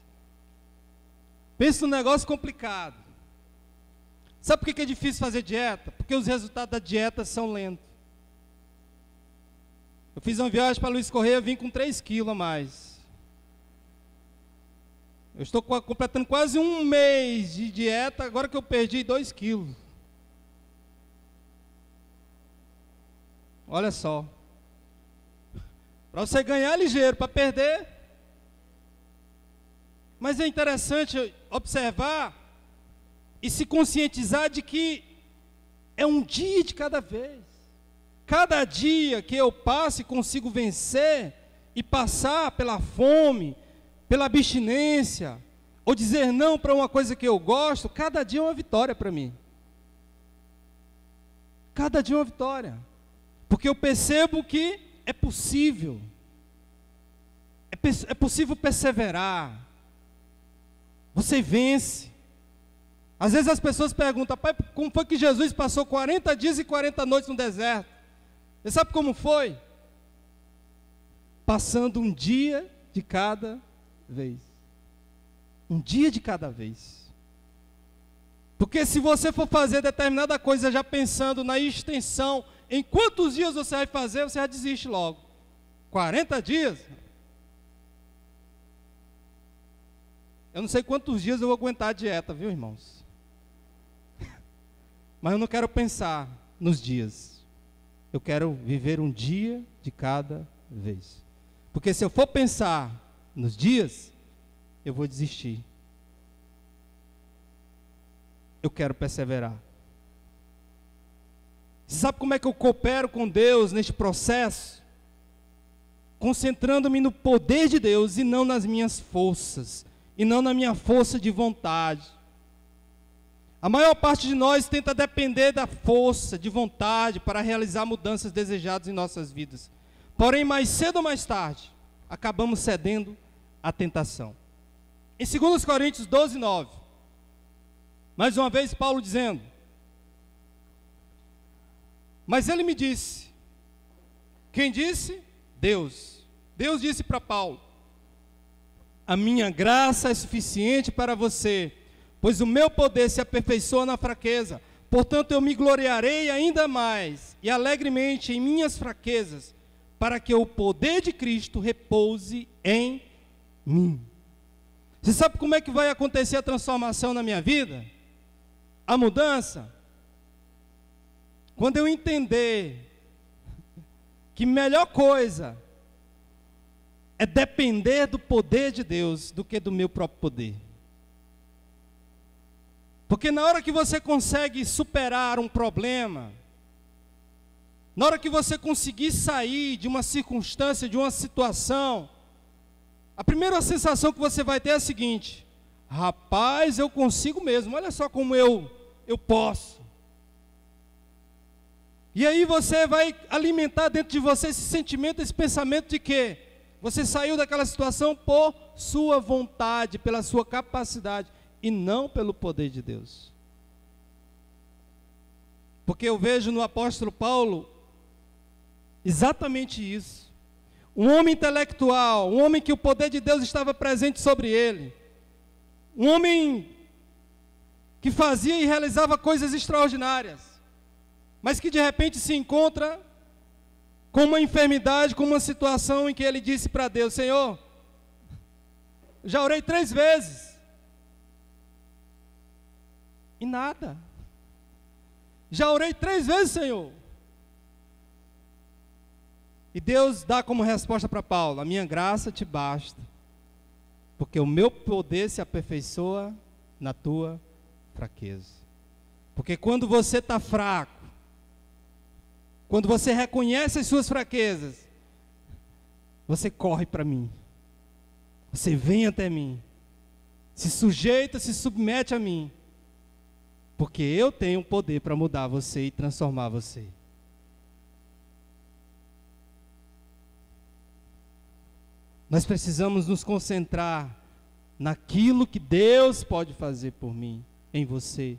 Pensa num negócio complicado. Sabe por que é difícil fazer dieta? Porque os resultados da dieta são lentos. Eu fiz uma viagem para Luiz Correia, vim com 3 quilos a mais. Eu estou completando quase um mês de dieta, agora que eu perdi 2 quilos. Olha só. Para você ganhar é ligeiro, para perder. Mas é interessante observar e se conscientizar de que é um dia de cada vez. Cada dia que eu passo e consigo vencer e passar pela fome, pela abstinência, ou dizer não para uma coisa que eu gosto, cada dia é uma vitória para mim. Cada dia é uma vitória. Porque eu percebo que é possível. É possível perseverar. Você vence. Às vezes as pessoas perguntam: pai, como foi que Jesus passou 40 dias e 40 noites no deserto? Você sabe como foi? Passando um dia de cada vez. Um dia de cada vez. Porque se você for fazer determinada coisa já pensando na extensão, em quantos dias você vai fazer, você já desiste logo. 40 dias? Eu não sei quantos dias eu vou aguentar a dieta, viu, irmãos? Mas eu não quero pensar nos dias. Eu quero viver um dia de cada vez. Porque se eu for pensar nos dias, eu vou desistir. Eu quero perseverar. Sabe como é que eu coopero com Deus neste processo? Concentrando-me no poder de Deus e não nas minhas forças, e não na minha força de vontade. A maior parte de nós tenta depender da força de vontade para realizar mudanças desejadas em nossas vidas. Porém, mais cedo ou mais tarde, acabamos cedendo à tentação. Em 2 Coríntios 12, 9, mais uma vez Paulo dizendo: mas ele me disse. Quem disse? Deus. Deus disse para Paulo: a minha graça é suficiente para você, pois o meu poder se aperfeiçoa na fraqueza. Portanto, eu me gloriarei ainda mais e alegremente em minhas fraquezas, para que o poder de Cristo repouse em mim. Você sabe como é que vai acontecer a transformação na minha vida? A mudança? Quando eu entender que melhor coisa é depender do poder de Deus do que do meu próprio poder. Porque na hora que você consegue superar um problema, na hora que você conseguir sair de uma circunstância, de uma situação, a primeira sensação que você vai ter é a seguinte: rapaz, eu consigo mesmo, olha só como eu posso. E aí você vai alimentar dentro de você esse sentimento, esse pensamento de que você saiu daquela situação por sua vontade, pela sua capacidade, e não pelo poder de Deus. Porque eu vejo no apóstolo Paulo exatamente isso. Um homem intelectual, um homem que o poder de Deus estava presente sobre ele. Um homem que fazia e realizava coisas extraordinárias, mas que de repente se encontra com uma enfermidade, com uma situação em que ele disse para Deus: Senhor, já orei 3 vezes, e nada. Já orei 3 vezes, Senhor. E Deus dá como resposta para Paulo: a minha graça te basta, porque o meu poder se aperfeiçoa na tua fraqueza. Porque quando você está fraco, quando você reconhece as suas fraquezas, você corre para mim, você vem até mim, se sujeita, se submete a mim, porque eu tenho poder para mudar você e transformar você. Nós precisamos nos concentrar naquilo que Deus pode fazer por mim, em você.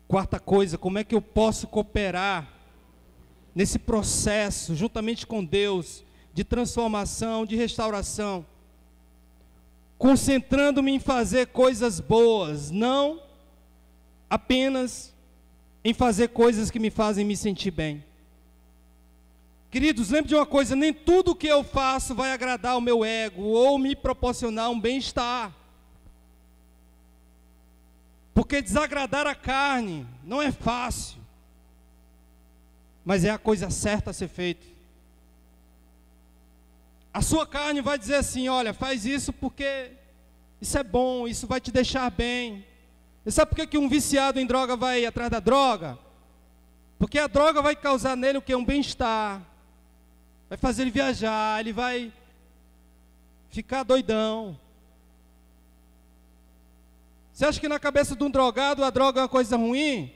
Quarta coisa, como é que eu posso cooperar nesse processo, juntamente com Deus, de transformação, de restauração? Concentrando-me em fazer coisas boas, não apenas em fazer coisas que me fazem me sentir bem. Queridos, lembre de uma coisa: nem tudo que eu faço vai agradar o meu ego ou me proporcionar um bem-estar. Porque desagradar a carne não é fácil, mas é a coisa certa a ser feita. A sua carne vai dizer assim: olha, faz isso porque isso é bom, isso vai te deixar bem. E sabe por que um viciado em droga vai atrás da droga? Porque a droga vai causar nele o quê? Um bem-estar. Vai fazer ele viajar, ele vai ficar doidão. Você acha que na cabeça de um drogado a droga é uma coisa ruim?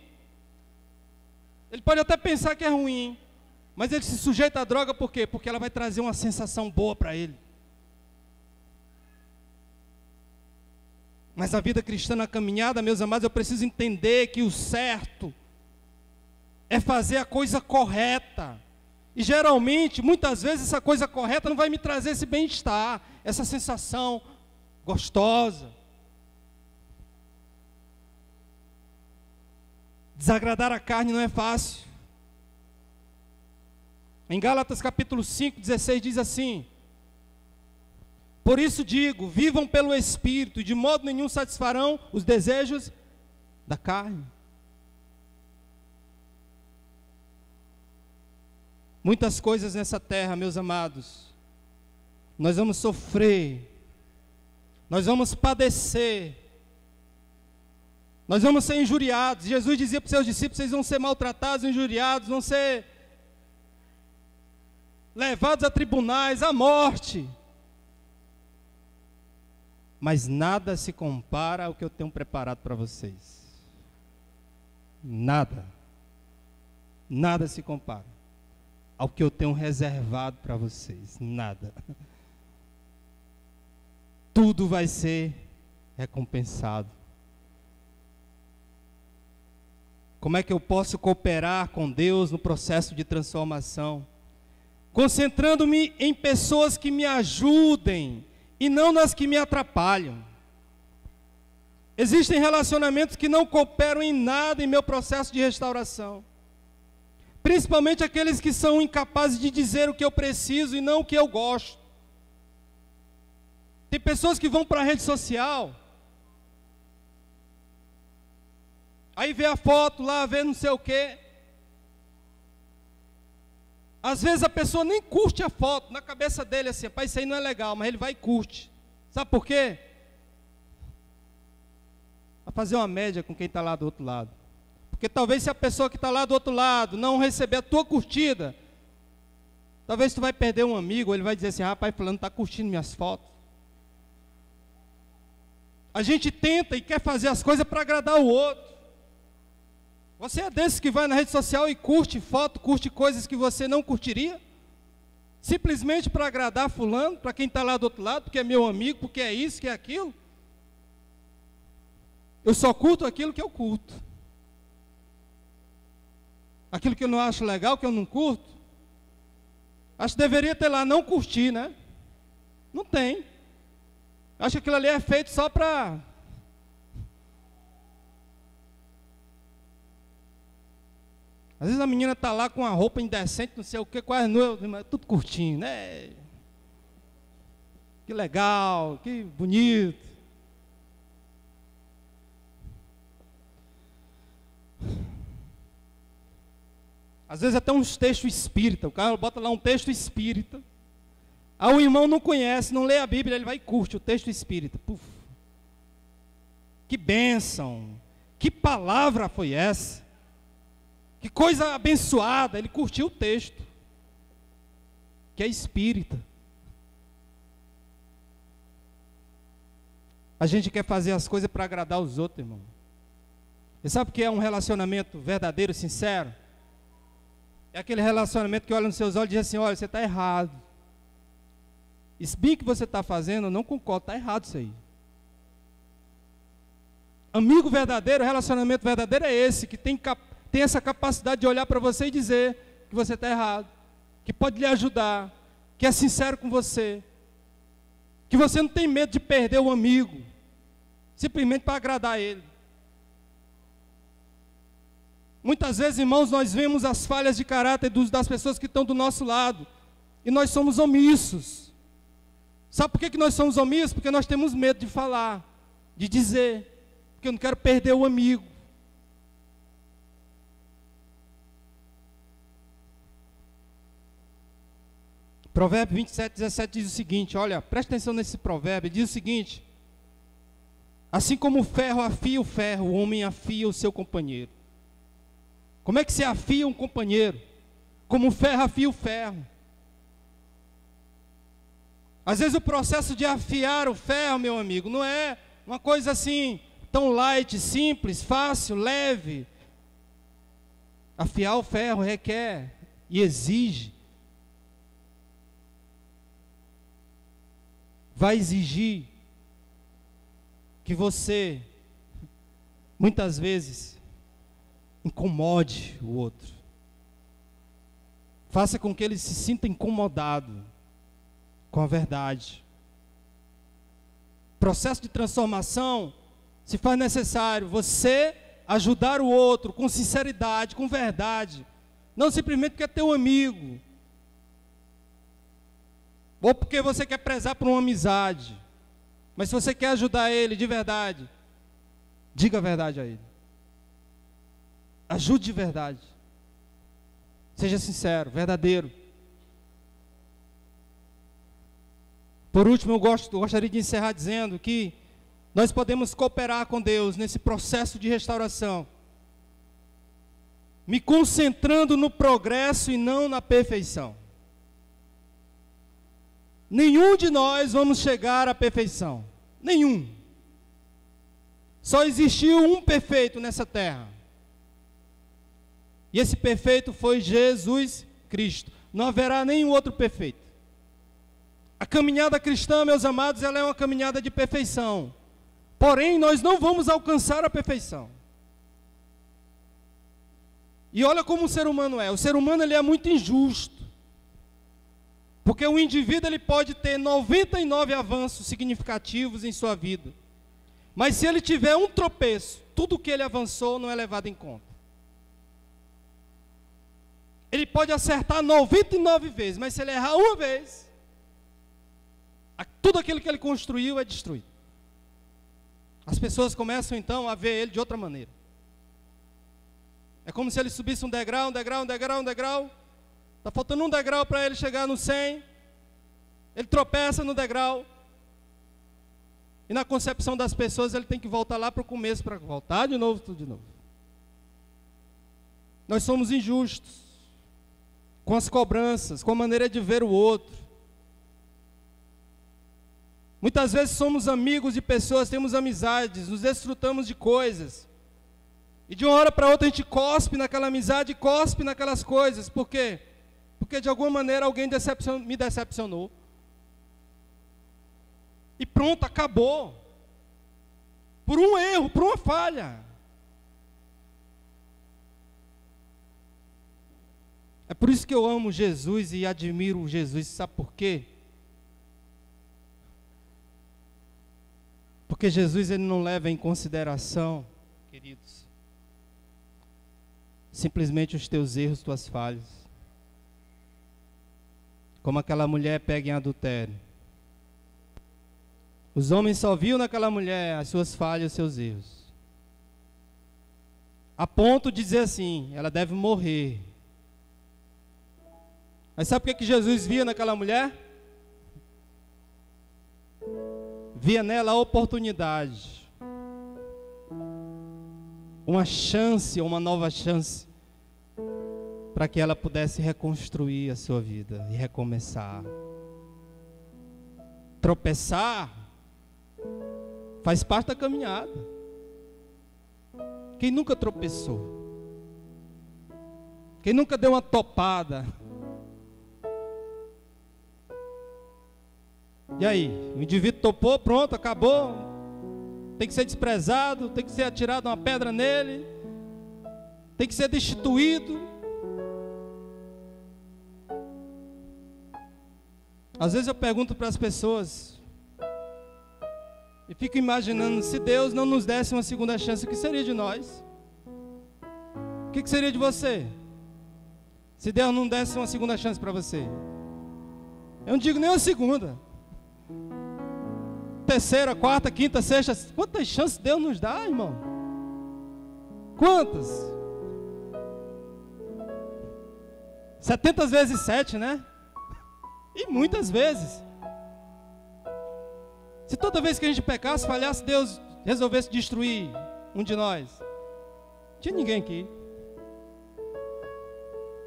Ele pode até pensar que é ruim, mas ele se sujeita à droga por quê? Porque ela vai trazer uma sensação boa para ele. Mas a vida cristã na caminhada, meus amados, eu preciso entender que o certo é fazer a coisa correta. E geralmente, muitas vezes, essa coisa correta não vai me trazer esse bem-estar, essa sensação gostosa. Desagradar a carne não é fácil. Em Gálatas capítulo 5, 16 diz assim: por isso digo, vivam pelo Espírito, e de modo nenhum satisfarão os desejos da carne. Muitas coisas nessa terra, meus amados, nós vamos sofrer, nós vamos padecer, nós vamos ser injuriados. Jesus dizia para os seus discípulos: vocês vão ser maltratados, injuriados, vão ser levados a tribunais, à morte. Mas nada se compara ao que eu tenho preparado para vocês. Nada. Nada se compara ao que eu tenho reservado para vocês. Nada. Tudo vai ser recompensado. Como é que eu posso cooperar com Deus no processo de transformação? Concentrando-me em pessoas que me ajudem e não nas que me atrapalham. Existem relacionamentos que não cooperam em nada em meu processo de restauração. Principalmente aqueles que são incapazes de dizer o que eu preciso e não o que eu gosto. Tem pessoas que vão para a rede social, aí vê a foto lá, vê não sei o quê. Às vezes a pessoa nem curte a foto, na cabeça dele assim, pai, isso aí não é legal, mas ele vai e curte. Sabe por quê? Para fazer uma média com quem está lá do outro lado. Porque talvez se a pessoa que está lá do outro lado não receber a tua curtida, talvez tu vai perder um amigo, ou ele vai dizer assim, rapaz, fulano está curtindo minhas fotos. A gente tenta e quer fazer as coisas para agradar o outro. Você é desses que vai na rede social e curte foto, curte coisas que você não curtiria? Simplesmente para agradar fulano, para quem está lá do outro lado, porque é meu amigo, porque é isso, que é aquilo? Eu só curto aquilo que eu curto. Aquilo que eu não acho legal, que eu não curto, acho que deveria ter lá, não curtir, né? Não tem. Acho que aquilo ali é feito só para... Às vezes a menina está lá com uma roupa indecente, não sei o que, quase nu, tudo curtindo, né? Que legal, que bonito. Às vezes até uns textos espírita, o cara bota lá um texto espírita. Aí o irmão não conhece, não lê a Bíblia, ele vai e curte o texto espírita. Puf. Que bênção, que palavra foi essa? Que coisa abençoada, ele curtiu o texto, que é espírita. A gente quer fazer as coisas para agradar os outros, irmão. E sabe o que é um relacionamento verdadeiro, sincero? É aquele relacionamento que olha nos seus olhos e diz assim, olha, você está errado. Isso bem que você está fazendo, eu não concordo, está errado isso aí. Amigo verdadeiro, relacionamento verdadeiro é esse, que tem essa capacidade de olhar para você e dizer que você está errado, que pode lhe ajudar, que é sincero com você, que você não tem medo de perder o amigo, simplesmente para agradar ele. Muitas vezes, irmãos, nós vemos as falhas de caráter das pessoas que estão do nosso lado, e nós somos omissos. Sabe por que nós somos omissos? Porque nós temos medo de falar, de dizer, porque eu não quero perder o amigo. Provérbio 27, 17 diz o seguinte, olha, presta atenção nesse provérbio, diz o seguinte, assim como o ferro afia o ferro, o homem afia o seu companheiro. Como é que se afia um companheiro? Como o ferro afia o ferro. Às vezes o processo de afiar o ferro, meu amigo, não é uma coisa assim, tão light, simples, fácil, leve. Afiar o ferro requer e exige. Vai exigir que você, muitas vezes, incomode o outro. Faça com que ele se sinta incomodado com a verdade. Processo de transformação, se faz necessário você ajudar o outro com sinceridade, com verdade. Não simplesmente porque é teu amigo. Ou porque você quer prezar por uma amizade. Mas se você quer ajudar ele de verdade, diga a verdade a ele. Ajude de verdade. Seja sincero, verdadeiro. Por último, eu gostaria de encerrar dizendo que nós podemos cooperar com Deus nesse processo de restauração, me concentrando no progresso e não na perfeição. Nenhum de nós vamos chegar à perfeição. Nenhum. Só existiu um perfeito nessa terra. E esse perfeito foi Jesus Cristo. Não haverá nenhum outro perfeito. A caminhada cristã, meus amados, ela é uma caminhada de perfeição. Porém, nós não vamos alcançar a perfeição. E olha como o ser humano é. O ser humano ele é muito injusto. Porque o indivíduo ele pode ter 99 avanços significativos em sua vida. Mas se ele tiver um tropeço, tudo que ele avançou não é levado em conta. Ele pode acertar 99 vezes, mas se ele errar uma vez, tudo aquilo que ele construiu é destruído. As pessoas começam então a ver ele de outra maneira. É como se ele subisse um degrau, um degrau, um degrau, um degrau. Está faltando um degrau para ele chegar no 100. Ele tropeça no degrau. E na concepção das pessoas ele tem que voltar lá para o começo, para voltar de novo, tudo de novo. Nós somos injustos com as cobranças, com a maneira de ver o outro. Muitas vezes somos amigos de pessoas, temos amizades, nos desfrutamos de coisas. E de uma hora para outra a gente cospe naquela amizade, cospe naquelas coisas. Por quê? Porque de alguma maneira alguém me decepcionou. E pronto, acabou. Por um erro, por uma falha. É por isso que eu amo Jesus e admiro Jesus. Sabe por quê? Porque Jesus ele não leva em consideração, queridos, simplesmente os teus erros, tuas falhas. Como aquela mulher pega em adultério. Os homens só viam naquela mulher as suas falhas, os seus erros. A ponto de dizer assim, ela deve morrer. Mas sabe o que Jesus via naquela mulher? Via nela a oportunidade. Uma chance, uma nova chance, para que ela pudesse reconstruir a sua vida e recomeçar. Tropeçar faz parte da caminhada. Quem nunca tropeçou? Quem nunca deu uma topada? E aí? O indivíduo topou, pronto, acabou. Tem que ser desprezado, tem que ser atirado uma pedra nele, tem que ser destituído. Às vezes eu pergunto para as pessoas e fico imaginando, se Deus não nos desse uma segunda chance, o que seria de nós? O que seria de você? Se Deus não desse uma segunda chance para você? Eu não digo nem uma segunda. Terceira, quarta, quinta, sexta. Quantas chances Deus nos dá, irmão? Quantas? 70 vezes 7, né? E muitas vezes. Se toda vez que a gente pecasse, falhasse, Deus resolvesse destruir um de nós, não tinha ninguém aqui.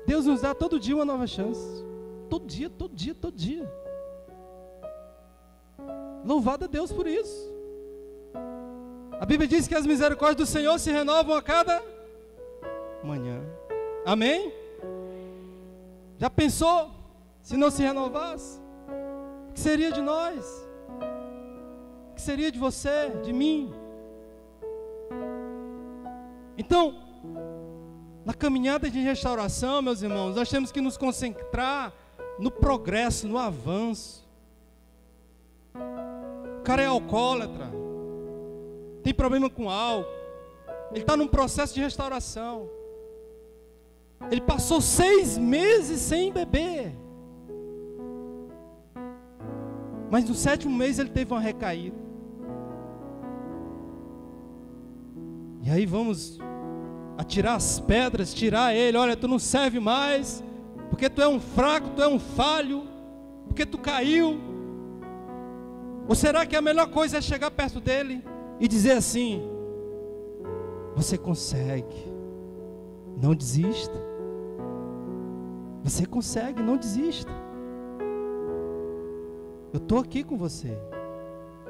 Deus nos dá todo dia uma nova chance. Todo dia, todo dia, todo dia. Louvado a Deus por isso. A Bíblia diz que as misericórdias do Senhor se renovam a cada manhã. Amém? Já pensou se não se renovasse? O que seria de nós? O que seria de você, de mim? Então, na caminhada de restauração, meus irmãos, nós temos que nos concentrar no progresso, no avanço. O cara é alcoólatra, tem problema com álcool, ele está num processo de restauração. Ele passou 6 meses sem beber, mas no 7º mês ele teve uma recaída. E aí vamos atirar as pedras, tirar ele. Olha, tu não serve mais, porque tu é um fraco, tu é um falho, porque tu caiu. Ou será que a melhor coisa é chegar perto dele e dizer assim: você consegue, não desista. Você consegue, não desista. Eu estou aqui com você.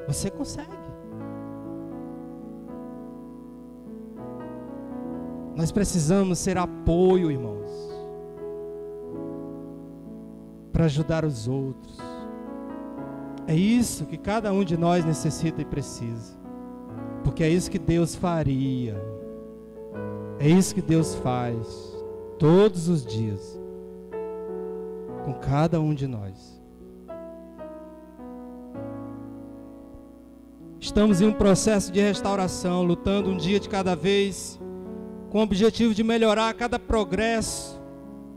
Você consegue. Nós precisamos ser apoio, irmãos, para ajudar os outros. É isso que cada um de nós necessita e precisa, porque é isso que Deus faria, é isso que Deus faz todos os dias com cada um de nós. Estamos em um processo de restauração, lutando um dia de cada vez, com o objetivo de melhorar cada progresso.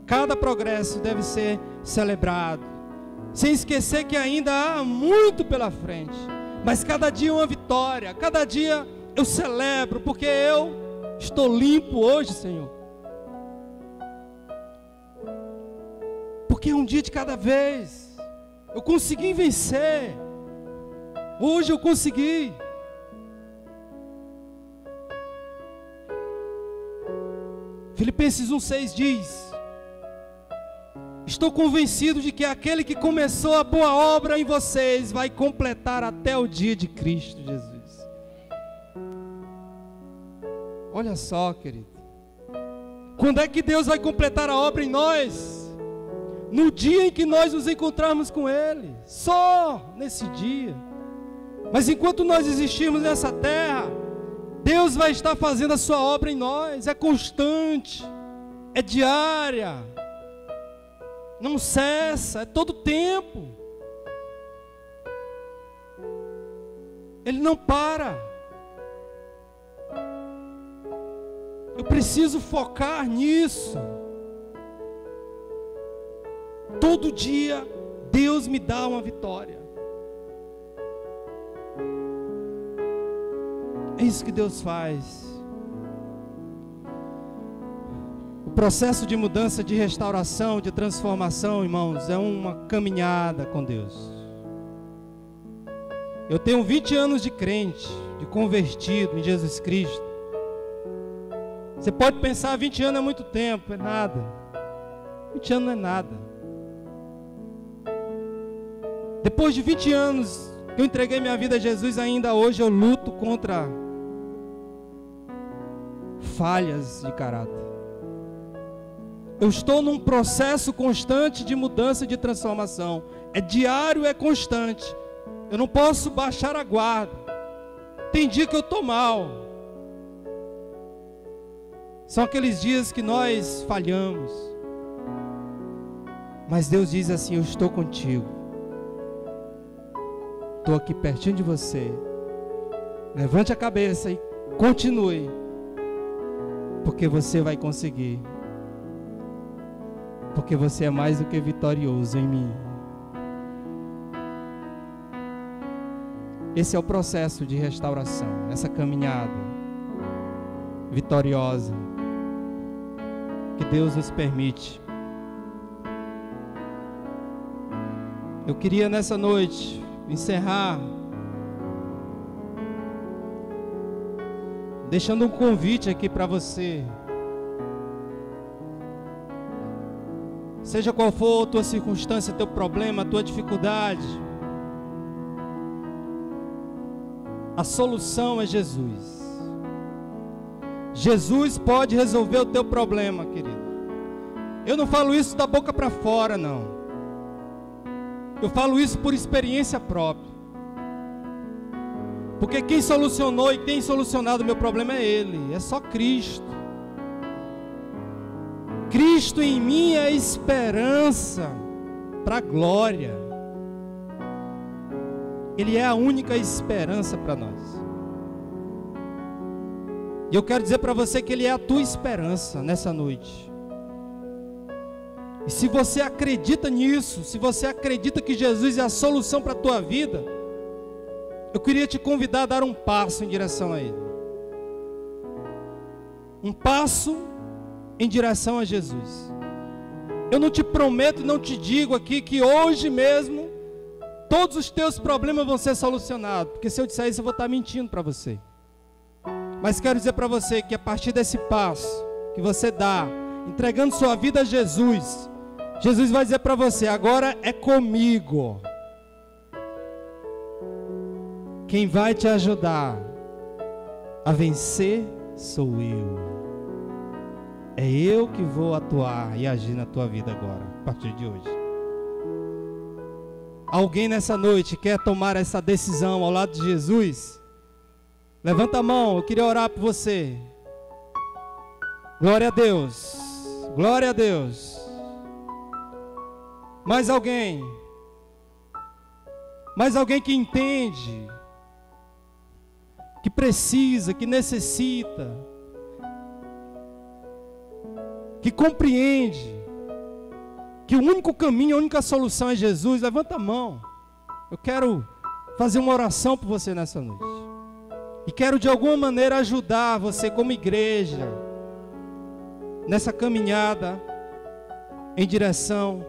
Cada progresso deve ser celebrado, sem esquecer que ainda há muito pela frente, mas cada dia é uma vitória, cada dia eu celebro, porque eu estou limpo hoje, Senhor. Porque é um dia de cada vez. Eu consegui vencer. Hoje eu consegui. Filipenses 1,6 diz: estou convencido de que aquele que começou a boa obra em vocês vai completar até o dia de Cristo Jesus. Olha só, querido. Quando é que Deus vai completar a obra em nós? No dia em que nós nos encontrarmos com Ele. Só nesse dia. Mas enquanto nós existirmos nessa terra, Deus vai estar fazendo a sua obra em nós. É constante, é diária, não cessa, é todo tempo. Ele não para. Eu preciso focar nisso. Todo dia Deus me dá uma vitória. É isso que Deus faz. O processo de mudança, de restauração, de transformação, irmãos, é uma caminhada com Deus. Eu tenho 20 anos de crente, de convertido em Jesus Cristo. Você pode pensar, 20 anos é muito tempo, é nada. 20 anos não é nada. Depois de 20 anos que eu entreguei minha vida a Jesus, ainda hoje eu luto contra falhas de caráter. Eu estou num processo constante de mudança e de transformação. É diário, é constante. Eu não posso baixar a guarda. Tem dia que eu estou mal. São aqueles dias que nós falhamos. Mas Deus diz assim: eu estou contigo. Estou aqui pertinho de você. Levante a cabeça e continue. Porque você vai conseguir. Porque você é mais do que vitorioso em mim. Esse é o processo de restauração, essa caminhada vitoriosa que Deus nos permite. Eu queria nessa noite encerrar deixando um convite aqui para você. Seja qual for a tua circunstância, teu problema, a tua dificuldade, a solução é Jesus. Jesus pode resolver o teu problema, querido. Eu não falo isso da boca para fora, não. Eu falo isso por experiência própria. Porque quem solucionou e tem solucionado o meu problema é Ele, é só Cristo. Cristo em mim é esperança para a glória. Ele é a única esperança para nós. E eu quero dizer para você que Ele é a tua esperança nessa noite. E se você acredita nisso, se você acredita que Jesus é a solução para a tua vida, eu queria te convidar a dar um passo em direção a Ele. Um passo em direção a Jesus. Eu não te prometo, não te digo aqui que hoje mesmo todos os teus problemas vão ser solucionados, porque se eu disser isso eu vou estar mentindo para você. Mas quero dizer para você que a partir desse passo que você dá, entregando sua vida a Jesus, Jesus vai dizer para você: agora é comigo. Quem vai te ajudar a vencer sou eu. É eu que vou atuar e agir na tua vida agora, a partir de hoje. Alguém nessa noite quer tomar essa decisão ao lado de Jesus? Levanta a mão, eu queria orar por você. Glória a Deus. Glória a Deus. Mais alguém? Mais alguém que entende que precisa, que necessita, que compreende que o único caminho, a única solução é Jesus, levanta a mão. Eu quero fazer uma oração por você nessa noite. E quero de alguma maneira ajudar você como igreja nessa caminhada em direção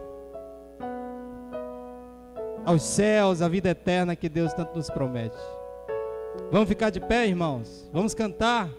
aos céus, à vida eterna que Deus tanto nos promete. Vamos ficar de pé, irmãos? Vamos cantar?